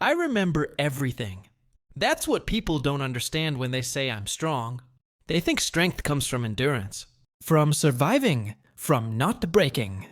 I remember everything. That's what people don't understand when they say I'm strong. They think strength comes from endurance, from surviving, from not breaking.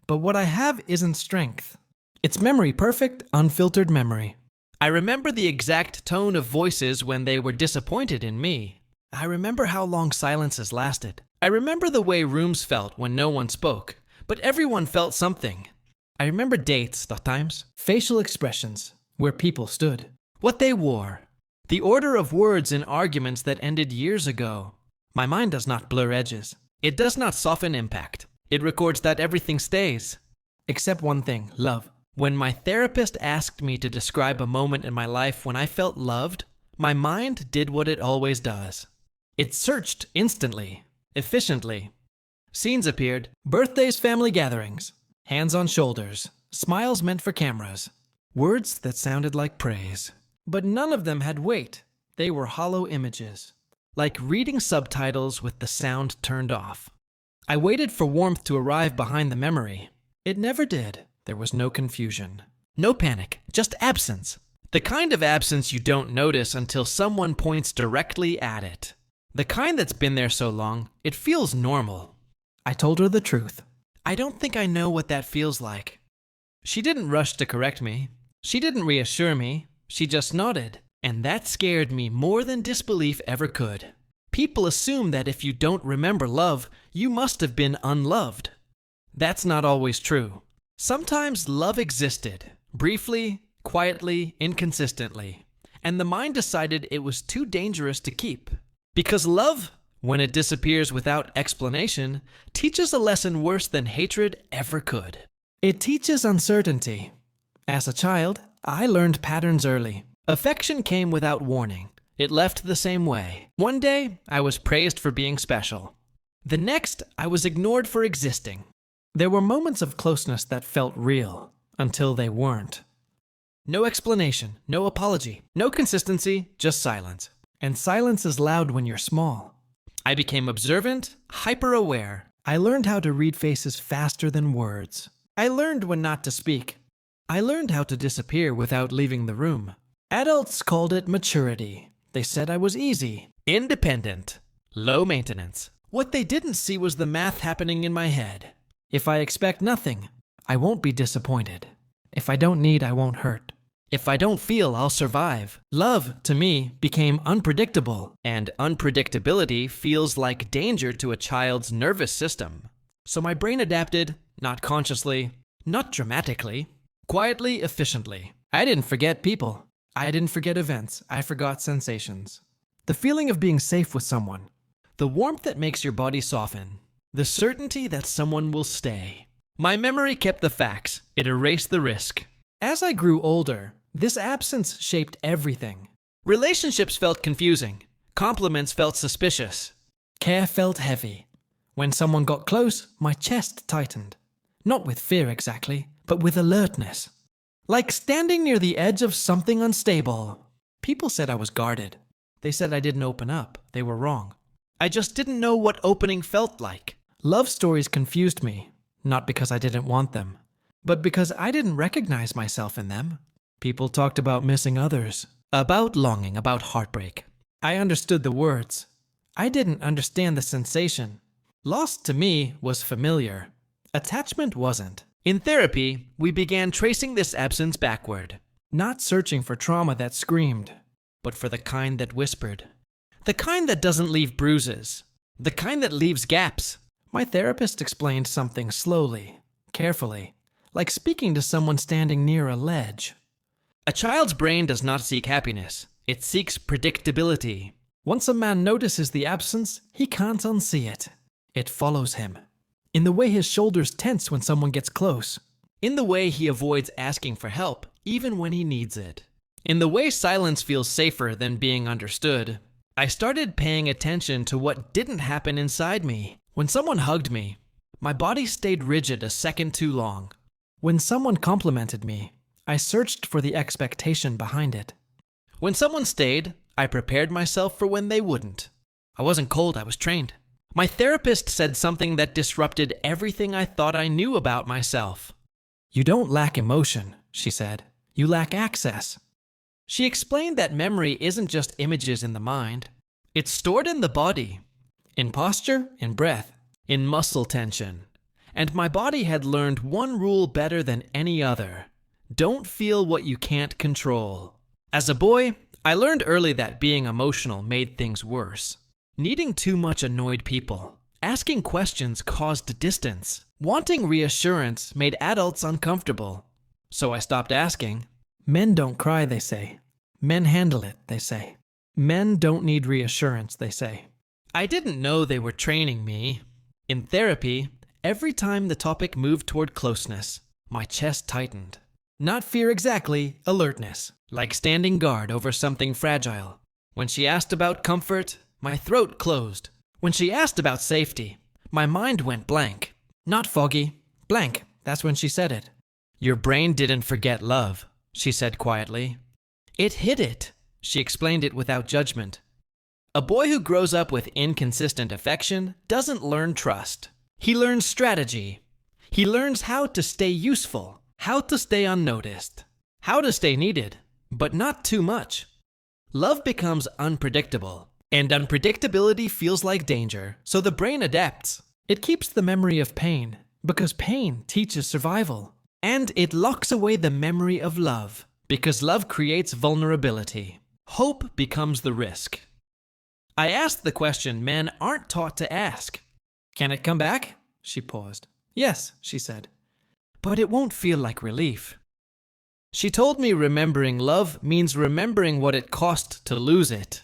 But what I have isn't strength. It's memory, perfect, unfiltered memory. I remember the exact tone of voices when they were disappointed in me. I remember how long silences lasted. I remember the way rooms felt when no one spoke, but everyone felt something. I remember dates, the times, facial expressions, where people stood, what they wore, the order of words in arguments that ended years ago. My mind does not blur edges. It does not soften impact. It records that everything stays. Except one thing, love. When my therapist asked me to describe a moment in my life when I felt loved, my mind did what it always does. It searched instantly, efficiently. Scenes appeared, birthdays, family gatherings, hands on shoulders, smiles meant for cameras, words that sounded like praise. But none of them had weight. They were hollow images, like reading subtitles with the sound turned off. I waited for warmth to arrive behind the memory. It never did. There was no confusion. No panic, just absence. The kind of absence you don't notice until someone points directly at it. The kind that's been there so long, it feels normal. I told her the truth. I don't think I know what that feels like. She didn't rush to correct me. She didn't reassure me. She just nodded. And that scared me more than disbelief ever could. People assume that if you don't remember love, you must have been unloved. That's not always true. Sometimes love existed, briefly, quietly, inconsistently, and the mind decided it was too dangerous to keep. Because love, when it disappears without explanation, teaches a lesson worse than hatred ever could. It teaches uncertainty. As a child, I learned patterns early. Affection came without warning. It left the same way. One day, I was praised for being special. The next, I was ignored for existing. There were moments of closeness that felt real, until they weren't. No explanation, no apology, no consistency, just silence. And silence is loud when you're small. I became observant, hyper-aware. I learned how to read faces faster than words. I learned when not to speak. I learned how to disappear without leaving the room. Adults called it maturity. They said I was easy, independent, low maintenance. What they didn't see was the math happening in my head. If I expect nothing, I won't be disappointed. If I don't need, I won't hurt. If I don't feel, I'll survive. Love, to me, became unpredictable, and unpredictability feels like danger to a child's nervous system. So my brain adapted, not consciously, not dramatically, quietly, efficiently. I didn't forget people. I didn't forget events. I forgot sensations. The feeling of being safe with someone. The warmth that makes your body soften. The certainty that someone will stay. My memory kept the facts. It erased the risk. As I grew older, this absence shaped everything. Relationships felt confusing. Compliments felt suspicious. Care felt heavy. When someone got close, my chest tightened. Not with fear exactly, but with alertness. Like standing near the edge of something unstable. People said I was guarded. They said I didn't open up. They were wrong. I just didn't know what opening felt like. Love stories confused me, not because I didn't want them, but because I didn't recognize myself in them. People talked about missing others, about longing, about heartbreak. I understood the words. I didn't understand the sensation. Lost to me was familiar. Attachment wasn't. In therapy, we began tracing this absence backward, not searching for trauma that screamed, but for the kind that whispered. The kind that doesn't leave bruises. The kind that leaves gaps. My therapist explained something slowly, carefully, like speaking to someone standing near a ledge. A child's brain does not seek happiness. It seeks predictability. Once a man notices the absence, he can't unsee it. It follows him. In the way his shoulders tense when someone gets close. In the way he avoids asking for help, even when he needs it. In the way silence feels safer than being understood. I started paying attention to what didn't happen inside me. When someone hugged me, my body stayed rigid a second too long. When someone complimented me, I searched for the expectation behind it. When someone stayed, I prepared myself for when they wouldn't. I wasn't cold, I was trained. My therapist said something that disrupted everything I thought I knew about myself. You don't lack emotion, she said. You lack access. She explained that memory isn't just images in the mind. It's stored in the body, in posture, in breath, in muscle tension. And my body had learned one rule better than any other. Don't feel what you can't control. As a boy, I learned early that being emotional made things worse. Needing too much annoyed people. Asking questions caused distance. Wanting reassurance made adults uncomfortable. So I stopped asking. Men don't cry, they say. Men handle it, they say. Men don't need reassurance, they say. I didn't know they were training me. In therapy, every time the topic moved toward closeness, my chest tightened. Not fear exactly, alertness, like standing guard over something fragile. When she asked about comfort, my throat closed. When she asked about safety, my mind went blank. Not foggy, blank. That's when she said it. Your brain didn't forget love, she said quietly. It hid it. She explained it without judgment. A boy who grows up with inconsistent affection doesn't learn trust. He learns strategy. He learns how to stay useful, how to stay unnoticed, how to stay needed, but not too much. Love becomes unpredictable, and unpredictability feels like danger, so the brain adapts. It keeps the memory of pain, because pain teaches survival. And it locks away the memory of love, because love creates vulnerability. Hope becomes the risk. I asked the question men aren't taught to ask. Can it come back? She paused. Yes, she said. But it won't feel like relief. She told me remembering love means remembering what it cost to lose it.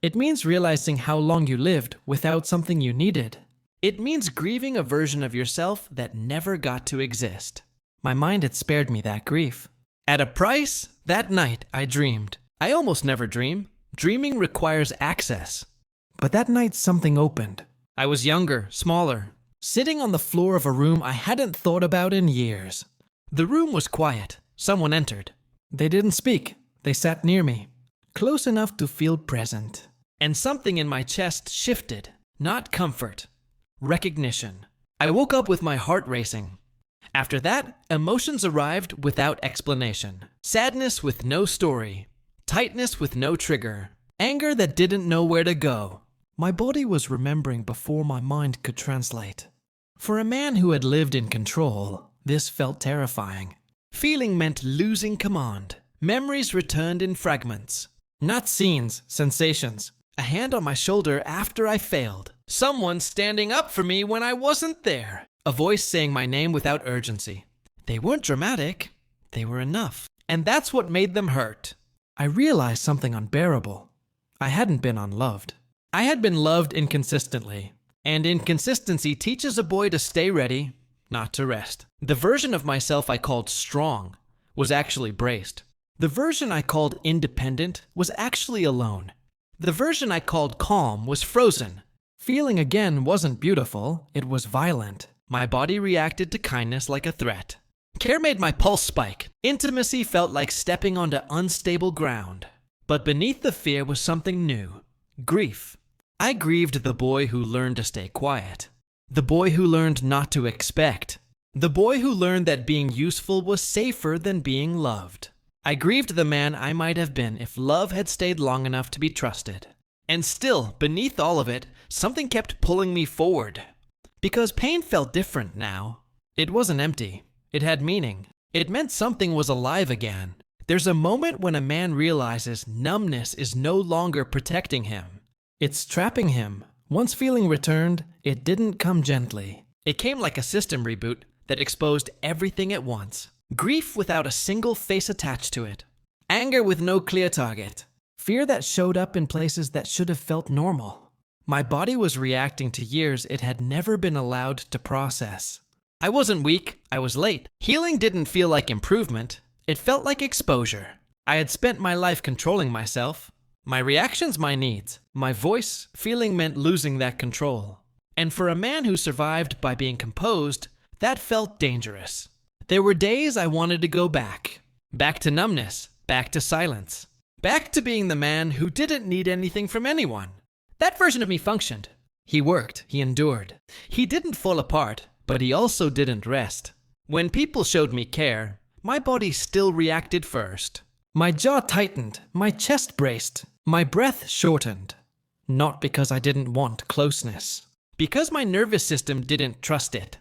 It means realizing how long you lived without something you needed. It means grieving a version of yourself that never got to exist. My mind had spared me that grief. At a price, that night I dreamed. I almost never dream. Dreaming requires access. But that night something opened. I was younger, smaller, sitting on the floor of a room I hadn't thought about in years. The room was quiet. Someone entered. They didn't speak. They sat near me, close enough to feel present. And something in my chest shifted. Not comfort. Recognition. I woke up with my heart racing. After that, emotions arrived without explanation. Sadness with no story. Tightness with no trigger. Anger that didn't know where to go. My body was remembering before my mind could translate. For a man who had lived in control, this felt terrifying. Feeling meant losing command. Memories returned in fragments. Not scenes, sensations. A hand on my shoulder after I failed. Someone standing up for me when I wasn't there. A voice saying my name without urgency. They weren't dramatic. They were enough. And that's what made them hurt. I realized something unbearable. I hadn't been unloved. I had been loved inconsistently. And inconsistency teaches a boy to stay ready, not to rest. The version of myself I called strong was actually braced. The version I called independent was actually alone. The version I called calm was frozen. Feeling again wasn't beautiful, it was violent. My body reacted to kindness like a threat. Care made my pulse spike. Intimacy felt like stepping onto unstable ground. But beneath the fear was something new. Grief. I grieved the boy who learned to stay quiet. The boy who learned not to expect. The boy who learned that being useful was safer than being loved. I grieved the man I might have been if love had stayed long enough to be trusted. And still, beneath all of it, something kept pulling me forward. Because pain felt different now. It wasn't empty. It had meaning. It meant something was alive again. There's a moment when a man realizes numbness is no longer protecting him. It's trapping him. Once feeling returned, it didn't come gently. It came like a system reboot that exposed everything at once. Grief without a single face attached to it. Anger with no clear target. Fear that showed up in places that should have felt normal. My body was reacting to years it had never been allowed to process. I wasn't weak, I was late. Healing didn't feel like improvement, it felt like exposure. I had spent my life controlling myself. My reactions, my needs. My voice, feeling meant losing that control. And for a man who survived by being composed, that felt dangerous. There were days I wanted to go back. Back to numbness, back to silence. Back to being the man who didn't need anything from anyone. That version of me functioned. He worked, he endured. He didn't fall apart, but he also didn't rest. When people showed me care, my body still reacted first. My jaw tightened, my chest braced, my breath shortened. Not because I didn't want closeness, because my nervous system didn't trust it.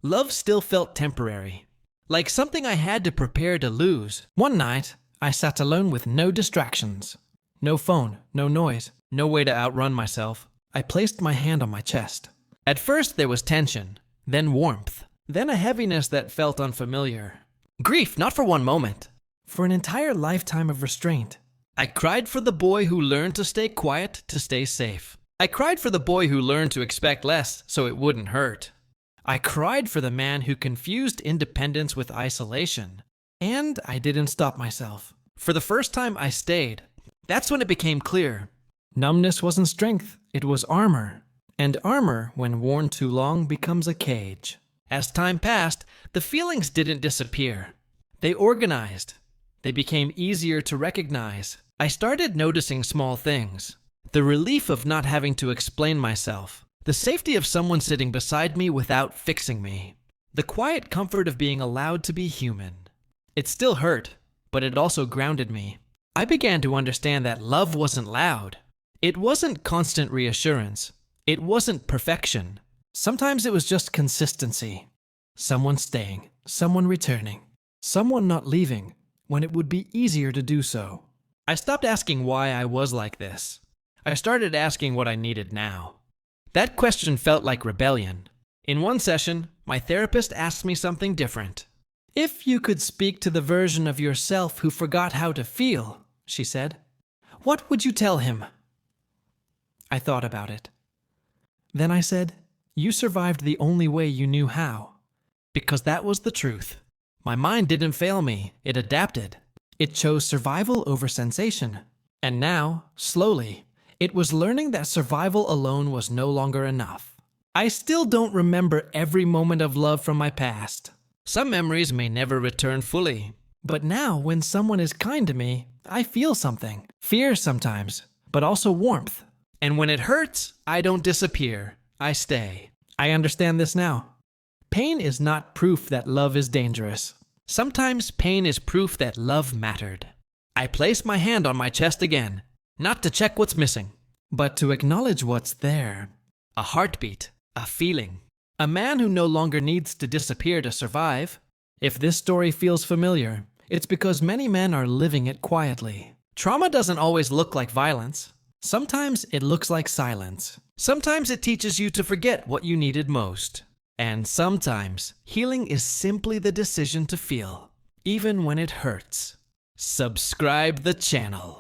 Love still felt temporary, like something I had to prepare to lose. One night, I sat alone with no distractions. No phone, no noise, no way to outrun myself. I placed my hand on my chest. At first there was tension, then warmth, then a heaviness that felt unfamiliar. Grief, not for one moment, for an entire lifetime of restraint. I cried for the boy who learned to stay quiet to stay safe. I cried for the boy who learned to expect less so it wouldn't hurt. I cried for the man who confused independence with isolation. And I didn't stop myself. For the first time I stayed. That's when it became clear. Numbness wasn't strength, it was armor. And armor, when worn too long, becomes a cage. As time passed, the feelings didn't disappear. They organized. They became easier to recognize. I started noticing small things. The relief of not having to explain myself. The safety of someone sitting beside me without fixing me. The quiet comfort of being allowed to be human. It still hurt, but it also grounded me. I began to understand that love wasn't loud. It wasn't constant reassurance. It wasn't perfection. Sometimes it was just consistency. Someone staying, someone returning, someone not leaving when it would be easier to do so. I stopped asking why I was like this. I started asking what I needed now. That question felt like rebellion. In one session, my therapist asked me something different. If you could speak to the version of yourself who forgot how to feel, she said, what would you tell him? I thought about it. Then I said, you survived the only way you knew how. Because that was the truth. My mind didn't fail me, it adapted. It chose survival over sensation. And now, slowly, it was learning that survival alone was no longer enough. I still don't remember every moment of love from my past. Some memories may never return fully. But now, when someone is kind to me, I feel something. Fear sometimes, but also warmth. And when it hurts, I don't disappear. I stay. I understand this now. Pain is not proof that love is dangerous. Sometimes pain is proof that love mattered. I place my hand on my chest again, not to check what's missing, but to acknowledge what's there. A heartbeat, a feeling. A man who no longer needs to disappear to survive. If this story feels familiar, it's because many men are living it quietly. Trauma doesn't always look like violence. Sometimes it looks like silence. Sometimes it teaches you to forget what you needed most. And sometimes healing is simply the decision to feel, even when it hurts. Subscribe the channel.